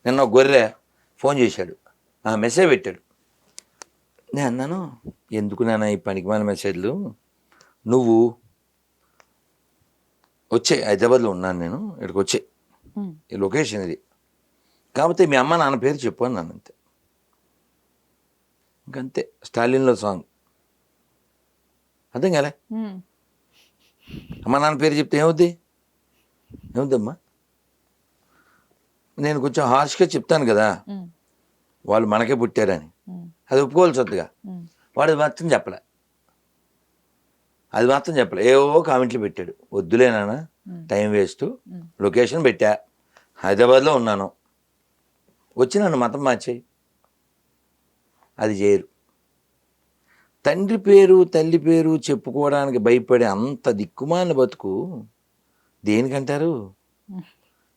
నిన్న ఒక గొర్రె ఫోన్ చేశాడు, మెసేజ్ పెట్టాడు. నేను అన్నాను, ఎందుకు నాన్న ఈ పనికిమాల మెసేజ్లు, నువ్వు వచ్చే హైదరాబాద్లో ఉన్నాను నేను, ఇక్కడికి వచ్చే ఈ లొకేషన్ ఇది, కాకపోతే మీ అమ్మ నాన్న పేరు చెప్పు అన్నాను. అంతే, ఇంకంతే. స్టాలిన్లో సాంగ్ అర్థం కాలే. అమ్మ నాన్న పేరు చెప్తే ఏమవుద్దమ్మా? నేను కొంచెం హార్ష్గా చెప్తాను కదా, వాళ్ళు మనకే పుట్టారని, అది ఒప్పుకోవాల్సి వద్దుగా. వాడు మాత్రం చెప్పలే, అది మాత్రం చెప్పలే. ఏవో కామెంట్లు పెట్టాడు, వద్దులేనా టైం వేస్ట్, లొకేషన్ పెట్టా, హైదరాబాద్లో ఉన్నాను, వచ్చి నన్ను మతం మార్చేయి. అది చేయరు. తండ్రి పేరు తల్లి పేరు చెప్పుకోవడానికి భయపడే అంత దిక్కుమాలిన బతుకు దేనికంటారు?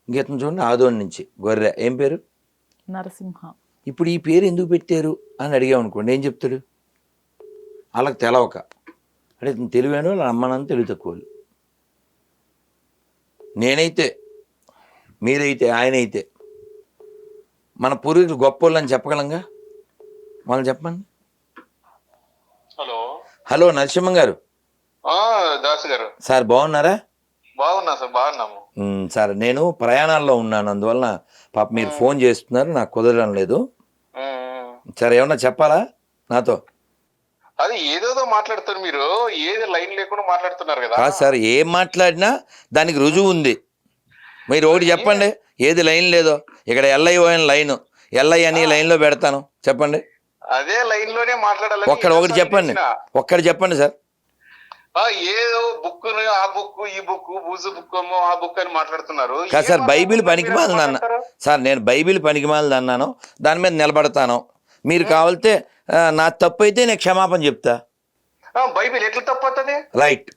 ఇంకెత్తను చూడండి, ఆదోని నుంచి గొర్రె, ఏం పేరు? నరసింహ. ఇప్పుడు ఈ పేరు ఎందుకు పెట్టారు అని అడిగామనుకోండి, ఏం చెప్తాడు? వాళ్ళకి తెలవక. అంటే తెలివైన వాళ్ళు అమ్మనంత తెలివి తక్కువ. నేనైతే, మీరైతే, ఆయన అయితే మన పూర్వీకులు గొప్ప వాళ్ళు అని చెప్పగలంగా? వాళ్ళు చెప్పండి. హలో నరసింహ గారు. దాసు గారు. సార్ బాగున్నారా? బాగున్నా సార్, బాగున్నాము సార్. నేను ప్రయాణాల్లో ఉన్నాను, అందువలన పాప మీరు ఫోన్ చేస్తున్నారు, నాకు కుదరడం లేదు. సార్ ఏమన్నా చెప్పాలా నాతో? అది ఏదేదో మాట్లాడుతారు మీరు, ఏది లైన్ లేకుండా మాట్లాడుతున్నారు కదా. కాదు సార్, ఏం మాట్లాడినా దానికి రుజువు ఉంది. మీరు ఒకటి చెప్పండి, ఏది లైన్ లేదో. ఇక్కడ ఎల్ఐఓఎన్ లైన్, ఎల్ఐ అని లైన్లో పెడతాను, చెప్పండి. అదే లైన్ లోనే మాట్లాడాలి. ఒకటి చెప్పండి, ఒక్కటి చెప్పండి సార్. ఏదో బుక్, ఆ బుక్, ఈ బుక్, బూజు బుక్, ఆ బుక్ అని మాట్లాడుతున్నారు. కాదు సార్, బైబిల్ పనికిమాలింది అన్న సార్, నేను బైబిల్ పనికిమాలింది అన్నాను, దాని మీద నిలబడతాను. మీరు కావాలితే నా తప్పు అయితే నేను క్షమాపణ చెప్తా. బైబిల్ ఎట్లా తప్పవుతుంది? రైట్.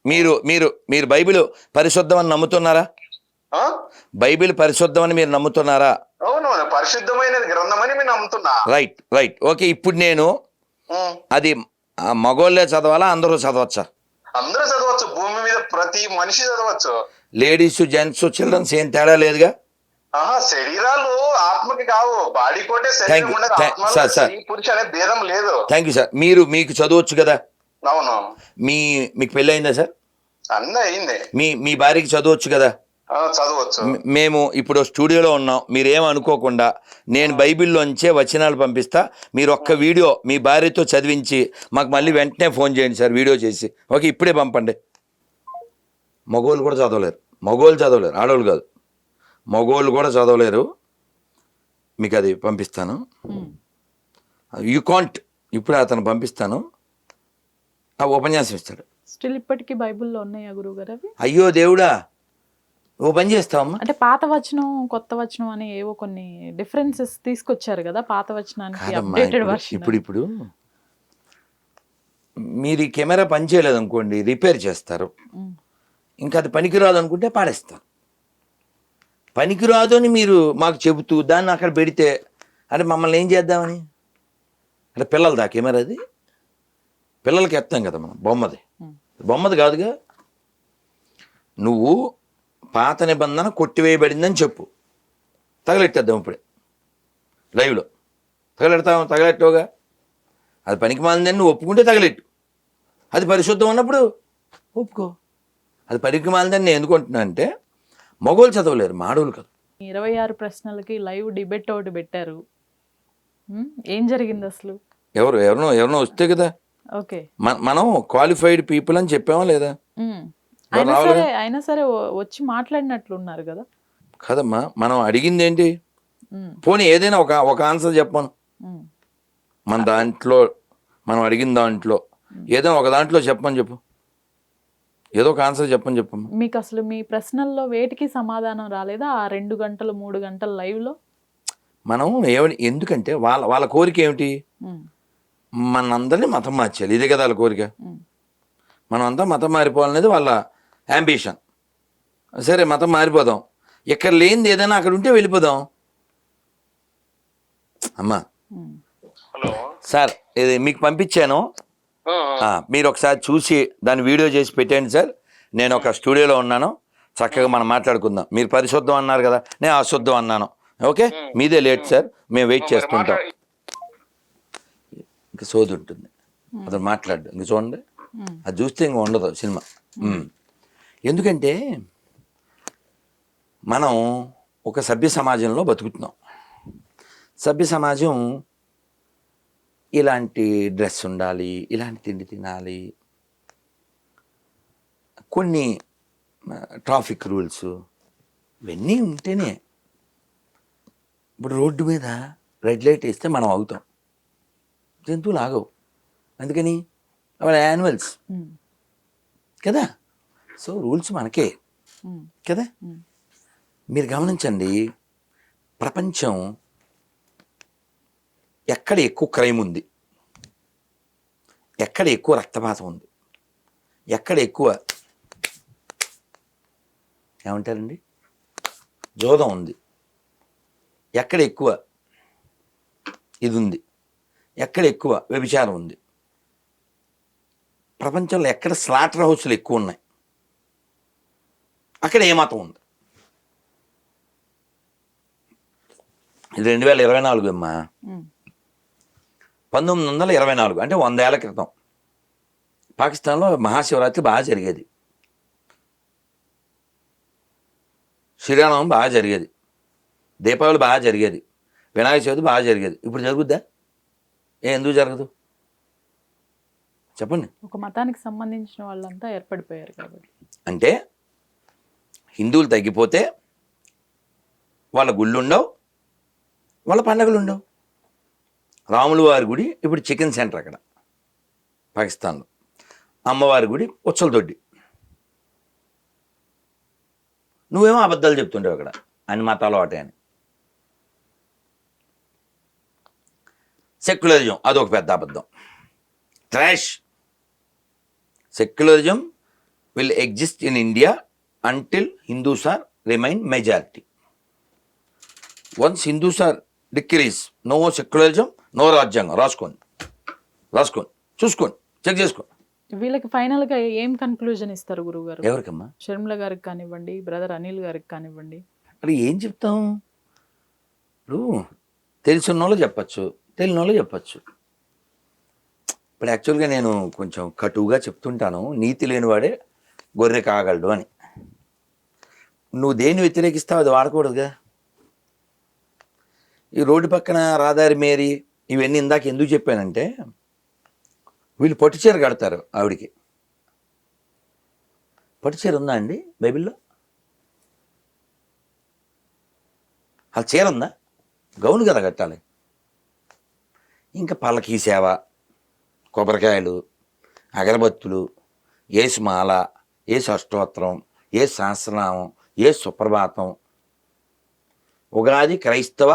మీరు మీరు మీరు బైబిల్ పరిశుద్ధం అని నమ్ముతున్నారా? బైబిల్ పరిశుద్ధం అని మీరు నమ్ముతున్నారా? అవునవును, పరిశుద్ధమైన గ్రంథం అని నేను నమ్ముతున్నా. Right right okay. ఇప్పుడు నేను అది మగోళ్ళే చదవాలా, అందరూ చదవచ్చా? అందరూ చదవచ్చు, భూమి మీద ప్రతి మనిషి చదవచ్చు. లేడీస్, జెంట్స్, చిల్డ్రన్స్ ఏం తేడా లేదుగా? శరీరాలు ఆత్మకి కావు, బాడీ కోటే శరీరం ఉండదు, పురుష అనే భేదం లేదు. Thank you sir. మీకు చదవచ్చు కదా? అవును. మీకు పెళ్ళి అయిందా సార్? అన్నీ అయింది. మీ భార్యకి చదవచ్చు కదా? చదవచ్చు. మేము ఇప్పుడు స్టూడియోలో ఉన్నాం, మీరేమనుకోకుండా నేను బైబిల్లోంచే వచనాలు పంపిస్తా, మీరు ఒక్క వీడియో మీ భార్యతో చదివించి మాకు మళ్ళీ వెంటనే ఫోన్ చేయండి సార్, వీడియో చేసి. ఓకే, ఇప్పుడే పంపండి. మగోళ్ళు కూడా చదవలేరు, ఆడవాళ్ళు కాదు, మగోళ్ళు కూడా చదవలేరు. మీకు అది పంపిస్తాను, యూ కాంట్. ఇప్పుడు అతను పంపిస్తాను, ఆ ఉపన్యాసం ఇస్తాడు. స్టిల్ ఇప్పటికీ బైబిల్లో ఉన్నాయా గురువు గారు అవి? అయ్యో దేవుడా, ఓ పని చేస్తావమ్మా. అంటే పాత వచనం కొత్త వచనం అని ఏవో కొన్ని డిఫరెన్సెస్ తీసుకొచ్చారు కదా పాత వచనానికి, అప్డేటెడ్ వర్షన్. ఇప్పుడు మీరు ఈ కెమెరా పని చేయలేదు అనుకోండి, రిపేర్ చేస్తారు. ఇంకా అది పనికిరాదు అనుకుంటే పాడేస్తారు. పనికిరాదు అని మీరు మాకు చెబుతూ దాన్ని అక్కడ పెడితే అంటే మమ్మల్ని ఏం చేద్దామని? అంటే పిల్లలదా కెమెరా? అది పిల్లలకి ఎత్తాం కదా మనం, బొమ్మది కాదుగా. నువ్వు పాత నిబంధన కొట్టివేయబడిందని చెప్పు, తగలెట్టేద్దాం ఇప్పుడే లైవ్లో. తగలెట్టావుగా, అది పనికి మాలిందని నువ్వు ఒప్పుకుంటే తగలెట్టు. అది పరిశుద్ధం అన్నప్పుడు ఒప్పుకో. అది పనికి మాలిందని నేను ఎందుకుంటున్నా అంటే, మగోళ్ళు చదవలేరు, మాడోళ్ళు కాదు. 26 ప్రశ్నలకి లైవ్ డిబేట్ ఒకటి పెట్టారు, ఏం జరిగింది అసలు? ఎవరినో వస్తే కదా. ఓకే, మనం క్వాలిఫైడ్ పీపుల్ అని చెప్పామా లేదా? అయినా సరే వచ్చి మాట్లాడినట్లున్నారు కదా. కదమ్మా, మనం అడిగింది ఏంటి? పోనీ ఏదైనా ఒక ఆన్సర్ చెప్పను. మన దాంట్లో మనం అడిగిన దాంట్లో ఏదైనా ఒక దాంట్లో చెప్పు, ఏదో ఒక ఆన్సర్ చెప్పమ్మా. మీకు అసలు మీ ప్రశ్నల్లో వేటికి సమాధానం రాలేదా ఆ 2 గంటలు 3 గంటల లైవ్లో? మనం ఎందుకంటే వాళ్ళ కోరిక ఏమిటి? మనందరినీ మతం మార్చాలి, ఇదే కదా వాళ్ళ కోరిక. మనం అంతా మతం మారిపోవాలనేది వాళ్ళ యాంబిషన్. సరే, మతం మారిపోదాం, ఇక్కడ లేనిది ఏదైనా అక్కడ ఉంటే వెళ్ళిపోదాం. అమ్మా సార్, ఇది మీకు పంపించాను, మీరు ఒకసారి చూసి దాన్ని వీడియో చేసి పెట్టండి సార్. నేను ఒక స్టూడియోలో ఉన్నాను, చక్కగా మనం మాట్లాడుకుందాం. మీరు పరిశుద్ధం అన్నారు కదా, నేను అశుద్ధం అన్నాను, ఓకే, మీదే లేట్ సార్, మేము వెయిట్ చేస్తుంటాం. ఇంకా సోది ఉంటుంది, అతను మాట్లాడు. ఇంక చూడండి, అది చూస్తే ఇంక ఉండదు సినిమా. ఎందుకంటే మనం ఒక సభ్య సమాజంలో బతుకుతున్నాం. సభ్య సమాజం ఇలాంటి డ్రెస్ ఉండాలి, ఇలాంటి తిండి తినాలి, కొన్ని ట్రాఫిక్ రూల్స్ ఇవన్నీ ఉంటేనే. ఇప్పుడు రోడ్డు మీద రెడ్ లైట్ వేస్తే మనం ఆగుతాం, జంతువులు ఆగవు. అందుకని అవి యానిమల్స్ కదా. సో రూల్స్ మనకే కదా. మీరు గమనించండి, ప్రపంచం ఎక్కడ ఎక్కువ క్రైమ్ ఉంది, ఎక్కడ ఎక్కువ రక్తపాతం ఉంది, ఎక్కడ ఎక్కువ ఏమంటారండి జోదం ఉంది, ఎక్కడ ఎక్కువ ఇది ఉంది, ఎక్కడ ఎక్కువ వ్యభిచారం ఉంది, ప్రపంచంలో ఎక్కడ స్లాటర్ హౌస్లు ఎక్కువ ఉన్నాయి, అక్కడ ఏ మతం ఉంది. ఇది 2024 అమ్మా. 1924 అంటే 100 ఏళ్ల క్రితం పాకిస్తాన్లో మహాశివరాత్రి బాగా జరిగేది, శ్రీరామనవమి బాగా జరిగేది, దీపావళి బాగా జరిగేది, వినాయక చవితి బాగా జరిగేది. ఇప్పుడు జరుగుద్దా? ఎందుకు జరగదు చెప్పండి? ఒక మతానికి సంబంధించిన వాళ్ళంతా ఏర్పడిపోయారు కాబట్టి. అంటే హిందువులు తగ్గిపోతే వాళ్ళ గుళ్ళు ఉండవు, వాళ్ళ పండగలు ఉండవు. రాముల వారి గుడి ఇప్పుడు చికెన్ సెంటర్ అక్కడ పాకిస్తాన్లో, అమ్మవారి గుడి ఉచ్చల దొడ్డి. నువ్వేమో అబద్ధాలు చెప్తుంటావు అక్కడ, అన్ని మతాలు ఒకటే అని. సెక్యులరిజం అదొక పెద్ద అబద్ధం, trash. Secularism will exist in India until Hindus are remain majority. Once Hindus are decrease, no secularism, no రాజ్యాంగం. రాసుకోండి చూసుకోండి, చెక్ చేసుకోండి. వీళ్ళకి ఫైనల్ గా ఏం కన్క్లూజన్ ఇస్తారు గురువు గారు? ఎవరికమ్మా? షర్మిల గారికి కానివ్వండి, బ్రదర్ అనిల్ గారికి కానివ్వండి. అది ఏం చెప్తాం? ఇప్పుడు తెలిసిన వాళ్ళు చెప్పచ్చు, తెలియని వాళ్ళు చెప్పచ్చు. ఇప్పుడు యాక్చువల్గా నేను కొంచెం కటువుగా చెప్తుంటాను, నీతి లేనివాడే గొర్రె కాగలడు అని. నువ్వు దేన్ని వ్యతిరేకిస్తావు అది వాడకూడదుగా. ఈ రోడ్డు పక్కన రాదారి మేరీ ఇవన్నీ ఇందాక ఎందుకు చెప్పానంటే, వీళ్ళు పట్టుచీర కడతారు ఆవిడికి. పట్టుచీర ఉందా అండి బైబిల్లో? ఆ చీర ఉందా? గౌను కదా కట్టాలి. ఇంకా పల్లకీ సేవ, కొబ్బరికాయలు, అగరబత్తులు, ఏసు మాల, ఏసు అష్టోత్తరం, ఏ సహస్రనామం, ఏ సుప్రభాతం, ఉగాది క్రైస్తవ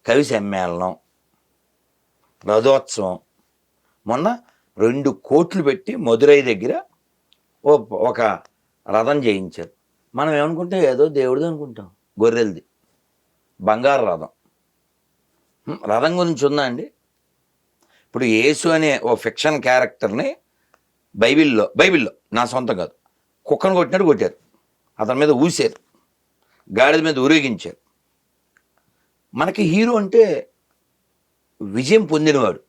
కవి సమ్మేళనం, రథోత్సవం. మొన్న 2 కోట్లు పెట్టి మదురై దగ్గర ఒక రథం చేయించారు. మనం ఏమనుకుంటే ఏదో దేవుడిది అనుకుంటాం, గొర్రెలది, బంగారు రథం. రథం గురించి ఉందా అండి? ఇప్పుడు యేసు అనే ఓ ఫిక్షన్ క్యారెక్టర్ని బైబిల్లో నా సొంతం కాదు, కుక్కను కొట్టినట్టు కొట్టారు, అతని మీద ఊసారు, గాడిద మీద ఊరేగించారు. మనకి హీరో అంటే విజయం పొందినవాడు,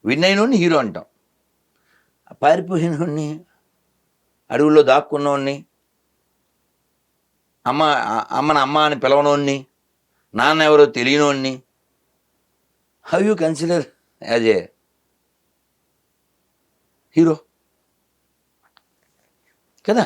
విన్ అయినోడిని హీరో అంటాం. పారిపోయినోడిని, అడవుల్లో దాక్కున్నోడిని, అమ్మని అమ్మ అని పిలవనోడిని, నాన్న ఎవరో తెలియనోడిని, how you consider as a hero కదా?